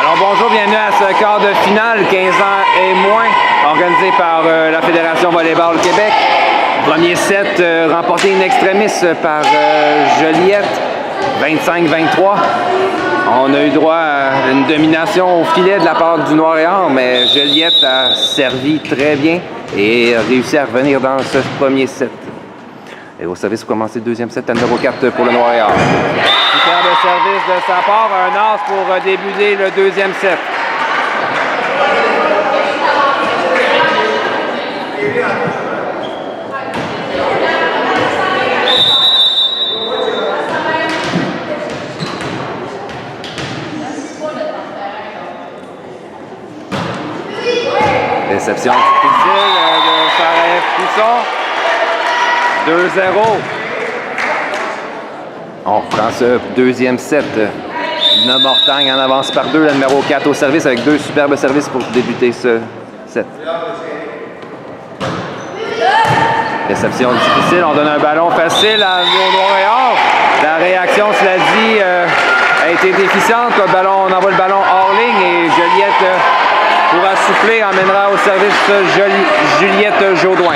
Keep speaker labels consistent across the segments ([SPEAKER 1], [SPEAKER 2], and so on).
[SPEAKER 1] Alors bonjour, bienvenue à ce quart de finale 15 ans et moins, organisé par la Fédération Volleyball Québec. Premier set remporté in extremis par Joliette, 25-23. On a eu droit à une domination au filet de la part du Noir-et-Or, mais Joliette a servi très bien et a réussi à revenir dans ce premier set. Et au service pour commencer le deuxième set, à numéro 4 pour le Noir-et-Or. Superbe service de sa part, un as pour débuter le deuxième set. Réception difficile de Sarah Pousson. 2-0. On reprend ce deuxième set. Lina Mortagne en avance par 2, la numéro 4 au service avec 2 superbes services pour débuter ce set. Réception difficile, on donne un ballon facile à Noir-et-Or. La réaction, cela dit, a été déficiente. On envoie le ballon hors ligne et Joliette pourra souffler, emmènera au service Juliette Jaudoin.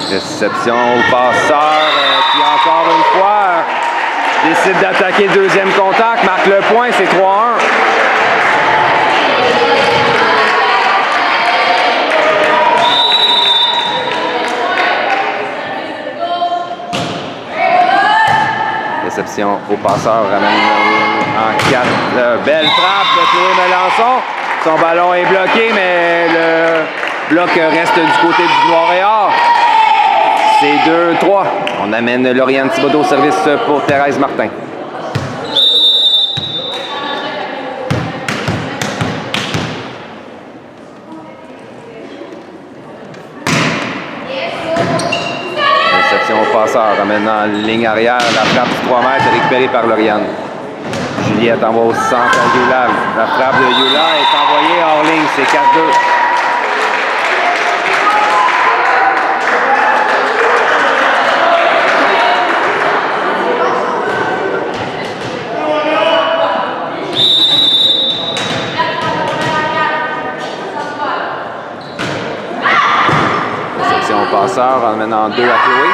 [SPEAKER 1] Réception au passeur qui encore une fois décide d'attaquer le deuxième contact, marque le point, c'est 3-1. Réception au passeur, ramène en 4. Belle frappe de Chloé Melançon. Son ballon est bloqué, mais le bloc reste du côté du Noir-et-Or. C'est 2-3. On amène Lauriane Thibodeau au service pour Thérèse Martin. Réception au passeur, amène en ligne arrière. La frappe du 3 mètres récupérée par Lauriane. Juliette envoie au centre à Yula. La frappe de Yula est envoyée hors ligne. C'est 4-2. Passeur en menant 2 à Chloé.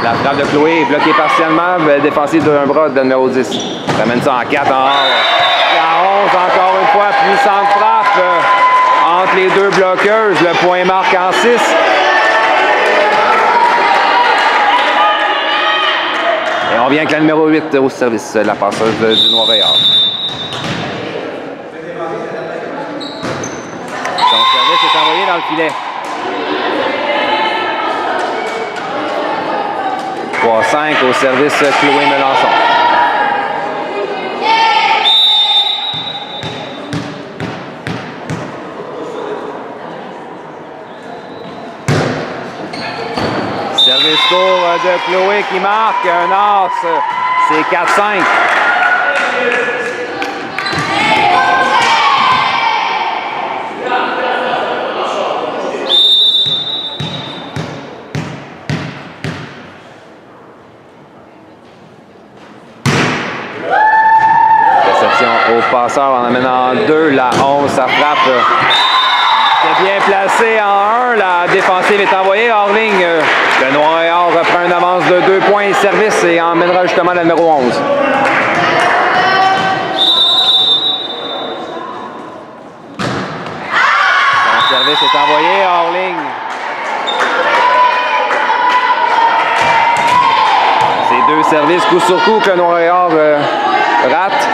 [SPEAKER 1] La frappe de Chloé est bloquée partiellement. Défensive d'un bras de numéro 10. Ramène ça en 4 en 11. En 11 encore une fois. Puissante frappe entre les deux bloqueuses. Le point marque en 6. Et on vient avec la numéro 8 au service, la passeuse du Noir-et-Or. Son service est envoyé dans le filet. 3-5 au service Chloé Melançon. Service tour de Chloé qui marque un as. C'est 4-5. Au passeur en amenant 2, la 11, sa frappe est bien placée en 1, la défensive est envoyée hors ligne. Le Noir-et-Or reprend une avance de 2 points et service et emmènera justement la numéro 11. Son service est envoyé hors ligne. C'est 2 services coup sur coup que le Noir-et-Or rate.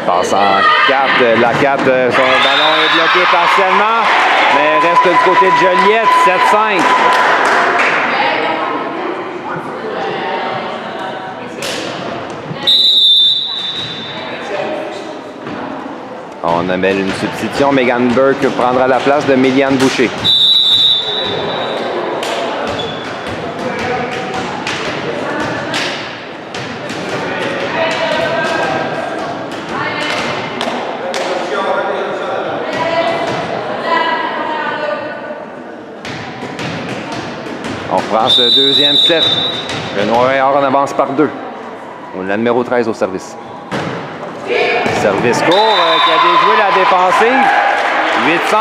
[SPEAKER 1] Passe en 4, la 4, son ballon est bloqué partiellement, mais reste du côté de Joliette, 7-5. On amène une substitution. Megan Burke prendra la place de Méliane Boucher. Dans ce deuxième set, le Noir-et-Or en avance par 2. La numéro 13 au service. Service court qui a déjoué la défensive. 8-5.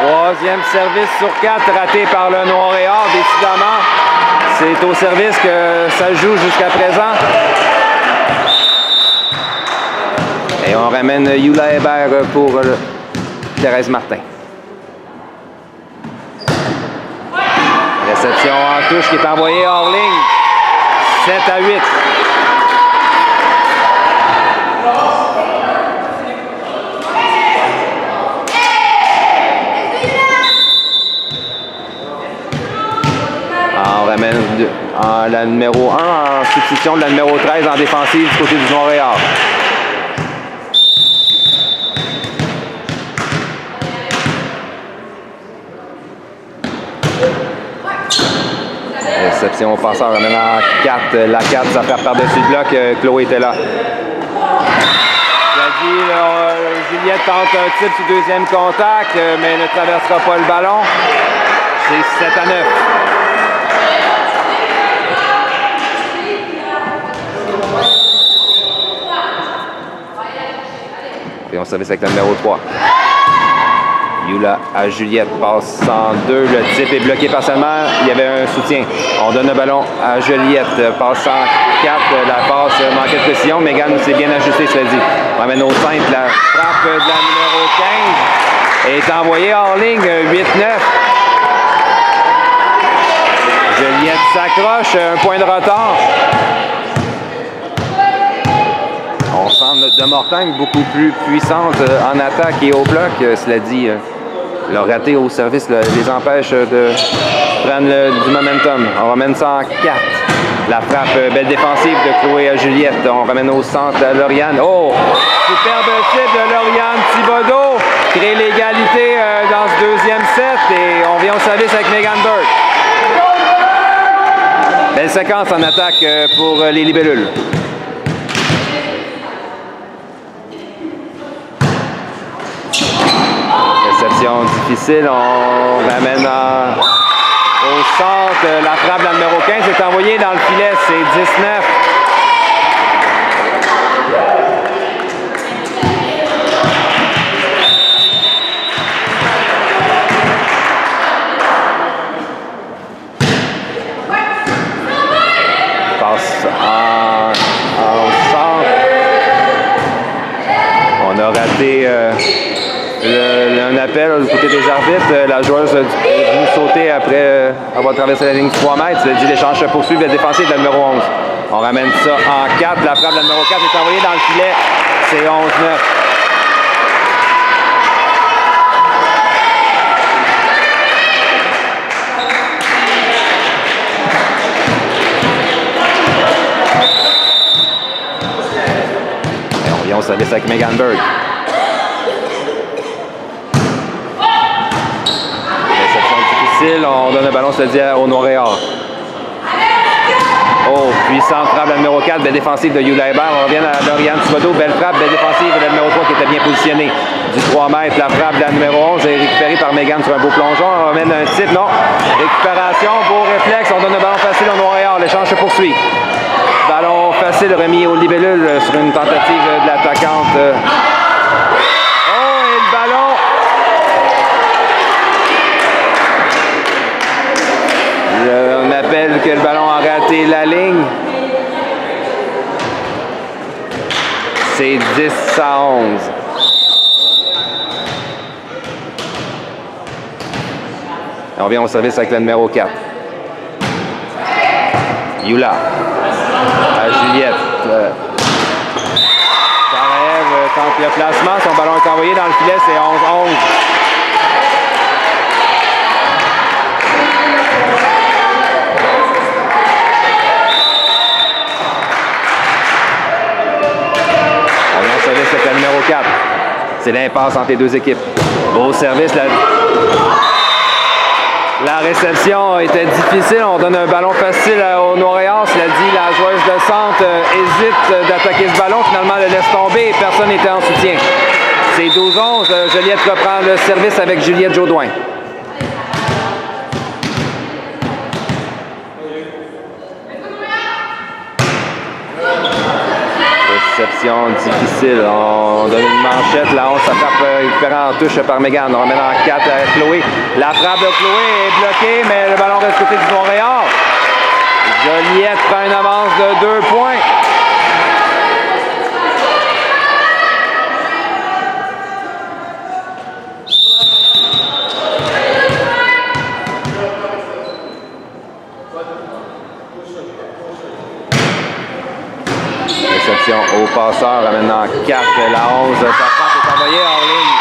[SPEAKER 1] Troisième service sur 4 raté par le Noir-et-Or. Décidément, c'est au service que ça joue jusqu'à présent. Et on ramène Yula Hébert pour Thérèse Martin. Réception en touche qui est envoyée hors ligne. 7-8. On ramène la numéro 1 en substitution de la numéro 13 en défensive du côté du Noir-et-Or. Réception au passeur, ramène en 4. La 4, ça fait par-dessus le bloc. Chloé était là. Juliette tente un type sur deuxième contact, mais ne traversera pas le ballon. C'est 7-9. Et on service avec le numéro 3. Yula à Juliette, passe en 2. Le type est bloqué partiellement. Il y avait un soutien. On donne le ballon à Juliette. Passe en 4. La passe manquait de précision. Megan s'est bien ajustée, cela dit. On ramène au centre. La frappe de la numéro 15 est envoyée hors ligne. 8-9. Juliette s'accroche. Un point de retard. On sent de Mortagne beaucoup plus puissante en attaque et au bloc. Cela dit, le raté au service les empêche de prendre du momentum. On ramène ça en 4. La frappe, belle défensive de Chloé à Juliette. On ramène au centre à Lauriane. Oh! Superbe type de Lauriane Thibodeau. Crée l'égalité dans ce deuxième set et on vient au service avec Megan Burke. Belle séquence en attaque pour les libellules. Réception difficile, on ramène au centre. La frappe de la numéro 15 est envoyée dans le filet, c'est 19. Passe au centre. On a raté un appel du côté des arbitres. La joueuse est venue sauter après avoir traversé la ligne de 3 mètres. Ça dit l'échange se poursuit, le défensif de la numéro 11. On ramène ça en 4. La frappe de la numéro 4 est envoyée dans le filet. C'est 11-9. Et on vient au service avec Megan Burke. On donne le ballon, c'est-à-dire au Noir-et-Or. Oh, puissante frappe de la numéro 4, belle défensive de Yula Hébert. On revient à Lauriane Thibodeau, belle frappe, belle défensive de la numéro 3 qui était bien positionnée. Du 3 mètres, la frappe de la numéro 11 est récupérée par Megan sur un beau plongeon. On ramène un type, non. Récupération, beau réflexe, on donne le ballon facile au Noir-et-Or. L'échange se poursuit. Ballon facile remis au libellule sur une tentative de l'attaquante. Oh, et le ballon. On appelle que le ballon a raté la ligne. C'est 10-11. On vient au service avec le numéro 4. Yula. À Juliette. Sarève tente le placement. Son ballon est envoyé dans le filet. C'est 11-11. C'est la numéro 4. C'est l'impasse entre les deux équipes. Beau service. La réception était difficile. On donne un ballon facile au Noir-et-Or. Cela dit, la joueuse de centre hésite d'attaquer ce ballon. Finalement, elle laisse tomber et personne n'était en soutien. C'est 12-11. Joliette reprend le service avec Juliette Jaudoin. Réception difficile. On donne une manchette. La 11, ça frappe récupérée en touche par Mégane. On ramène en 4 à Chloé. La frappe de Chloé est bloquée, mais le ballon reste côté du Montréal. Joliette prend une avance de 2 points. Réception au passeur, ramène en 4, la 11, sa frappe est envoyée hors ligne.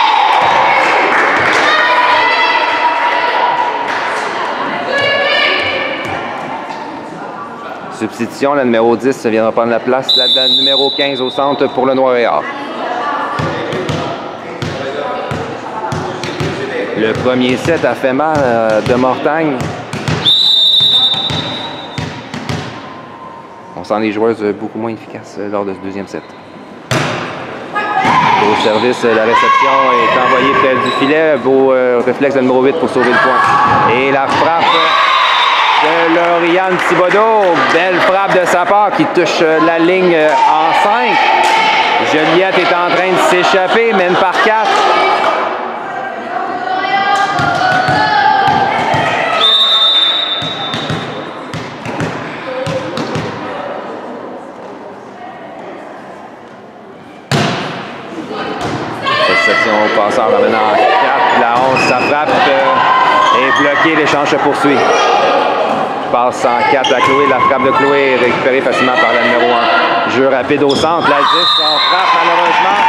[SPEAKER 1] Substitution, la numéro 10 viendra prendre la place, la numéro 15 au centre pour le Noir-et-Or. Le premier set a fait mal de Mortagne. On sent les joueuses beaucoup moins efficaces lors de ce deuxième set. Au service, la réception est envoyée près du filet. Beau réflexe de numéro 8 pour sauver le point. Et la frappe de Lauriane Thibodeau. Belle frappe de sa part qui touche la ligne en 5. Joliette est en train de s'échapper, mène par 4. Réception au passeur, revenant en 4. La 11, sa frappe est bloquée. L'échange se poursuit. Passe en 4 à Chloé. La frappe de Chloé est récupérée facilement par la numéro 1. Jeu rapide au centre. La 10, son frappe malheureusement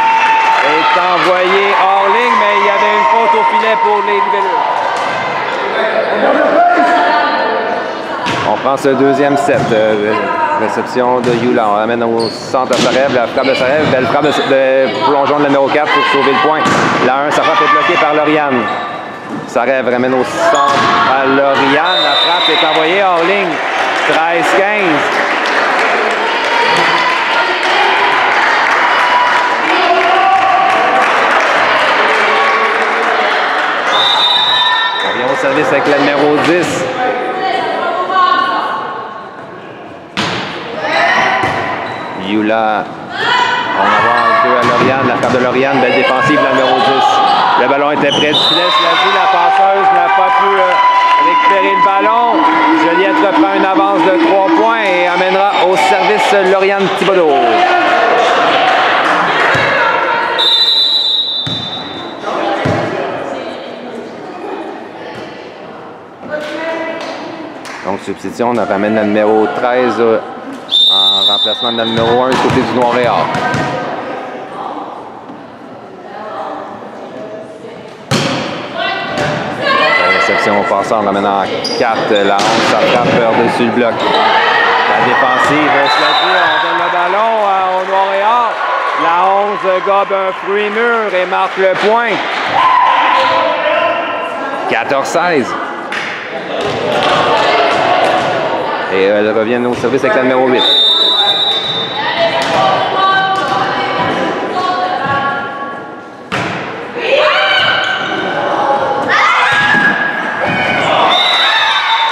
[SPEAKER 1] est envoyée hors ligne, mais il y avait une faute au filet pour les libellus. On prend ce deuxième set. Réception de Yula. On ramène au centre de Sarev. La frappe de Sarev. Belle frappe de plongeon de la numéro 4 pour sauver le point. La 1, sa frappe est bloquée par Lauriane. Sarev ramène au centre à Lauriane. La frappe est envoyée hors ligne. 13-15. On vient au service avec la numéro 10. Yula. On va avoir 2 à Lauriane. La frappe de Lauriane. Belle défensive, la numéro 10. Le ballon était près du filet. Cela dit, la passeuse n'a pas pu récupérer le ballon. Joliette reprend une avance de 3 points et amènera au service Lauriane Thibodeau. Donc, substitution, on ramène la numéro 13 en remplacement de la numéro 1 du côté du Noir-et-Or. Réception au passeur, on ramène en 4. La 11, ça frappe par-dessus le bloc. La défensive, cela dit, on donne le ballon au Noir-et-Or. La 11 gobe un fruit mûr et marque le point. 14-16. Et elle revient au service avec la numéro 8.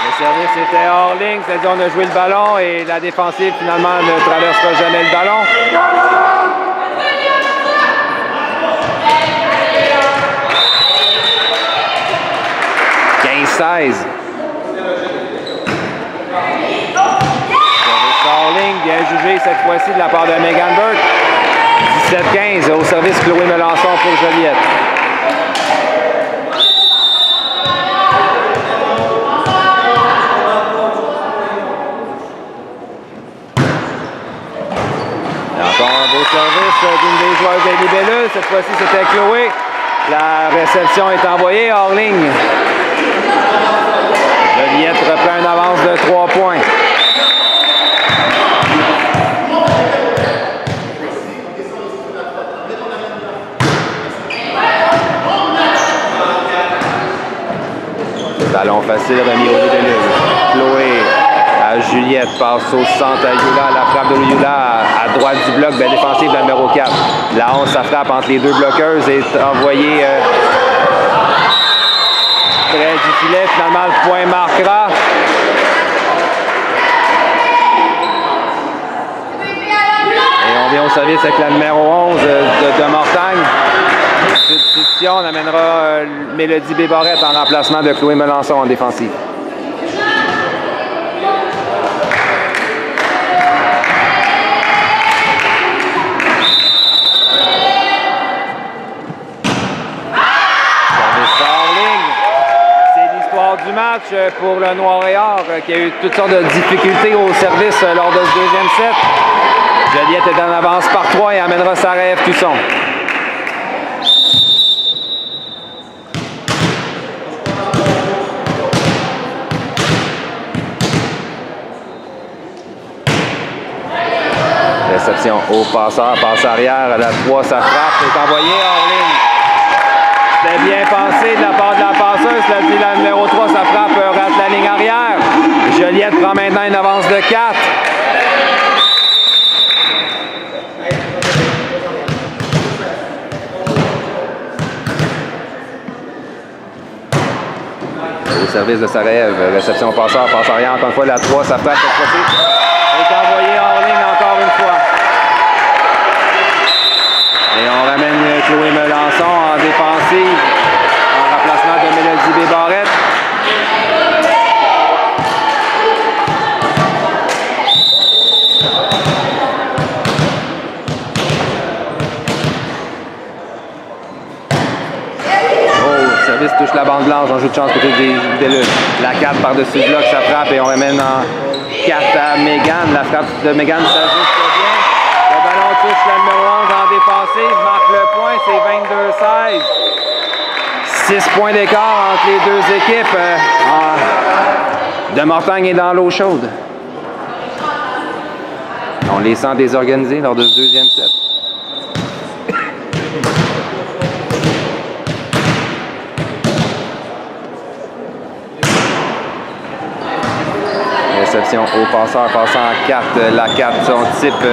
[SPEAKER 1] Le service était hors ligne, c'est-à-dire on a joué le ballon et la défensive finalement ne traversera jamais le ballon. Hors ligne, bien jugé cette fois-ci de la part de Megan Burke. 17-15 au service Chloé Melançon pour Joliette. Et encore un beau service d'une des joueuses des libellus. Cette fois-ci, c'était Chloé. La réception est envoyée hors ligne. Joliette reprend une avance de 3 points. Ballon facile remis au libellule. Chloé à Juliette, passe au centre à Yula. La frappe de Yula à droite du bloc, belle défensive de la numéro 4. La 11, ça frappe entre les deux bloqueuses et est envoyée près du filet. Finalement, le point marquera. Et on vient au service avec la numéro 11 de Mortagne. Substitution, on amènera Mélodie Bébarrette en remplacement de Chloé Melançon en défensive. Du match pour le Noir-et-Or qui a eu toutes sortes de difficultés au service lors de ce deuxième set. Joliette est en avance par 3 et amènera Sarajev Cusson. Réception au passeur, passe arrière, la 3, ça frappe, est envoyé hors ligne. C'était bien pensé de la part de la passeuse, cela dit la numéro 3, ça frappe, rate la ligne arrière. Joliette prend maintenant une avance de 4. Au service de Sarajev, réception passeur, passe arrière, encore une fois, la 3, ça frappe, cette fois-ci. Est envoyé hors ligne encore une fois. Et on ramène Chloé Melançon en défensive, en remplacement de Mélodie Bébarrette. Oh, service touche la bande blanche, on joue de chance côté des libellules. La 4 par-dessus le bloc, ça frappe et on ramène en 4 à Mégane. La frappe de Mégane s'ajuste bien. Le ballon touche la numéro 11 en défensive, marque le point, c'est 22-16. 6 points d'écart entre les deux équipes. De Mortagne est dans l'eau chaude. On les sent désorganisés lors de ce deuxième set. Réception au passeur, passant en 4. La 4, son type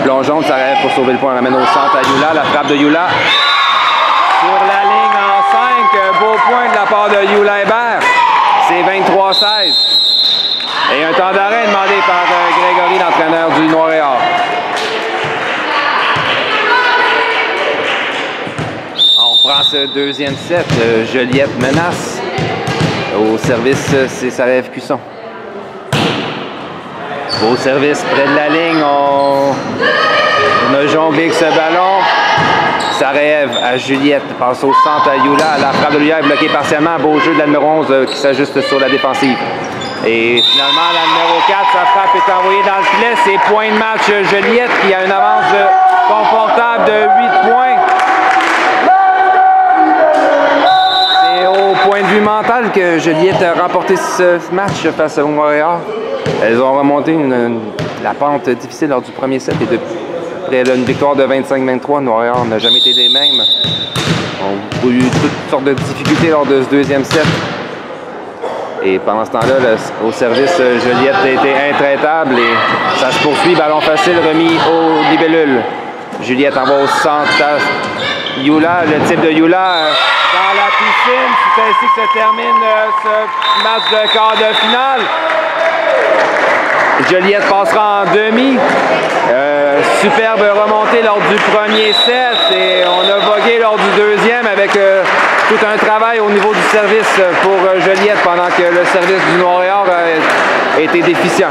[SPEAKER 1] plongeon de Sarajev pour sauver le point. On ramène au centre à Yula. La frappe de Yula. Sur la ligne en 5. Beau point de la part de Yula Hébert. C'est 23-16. Et un temps d'arrêt demandé par Grégory, l'entraîneur du Noir-et-Or. On reprend ce deuxième set. Joliette menace. Au service, c'est Sarajev Cusson. Beau service près de la ligne. On a jonglé avec ce ballon. Sarajev à Juliette. Passe au centre à Yula. La frappe de Yula est bloquée partiellement. Beau jeu de la numéro 11 qui s'ajuste sur la défensive. Et finalement, la numéro 4, sa frappe est envoyée dans le filet. C'est point de match Joliette qui a une avance confortable de 8 points. C'est au point de vue mental que Joliette a remporté ce match face au Noir-et-Or. Elles ont remonté la pente difficile lors du premier set et après une victoire de 25-23, Noir-et-Or n'a jamais été les mêmes. On a eu toutes sortes de difficultés lors de ce deuxième set. Et pendant ce temps-là, au service, Joliette a été intraitable et ça se poursuit. Ballon facile remis au libellule. Juliette envoie au centre à Yula, le type de Yula dans la piscine. C'est ainsi que se termine ce match de quart de finale. Joliette passera en demi. Superbe remontée lors du premier set et on a vogué lors du deuxième avec tout un travail au niveau du service pour Joliette pendant que le service du Noir-et-Or a été déficient.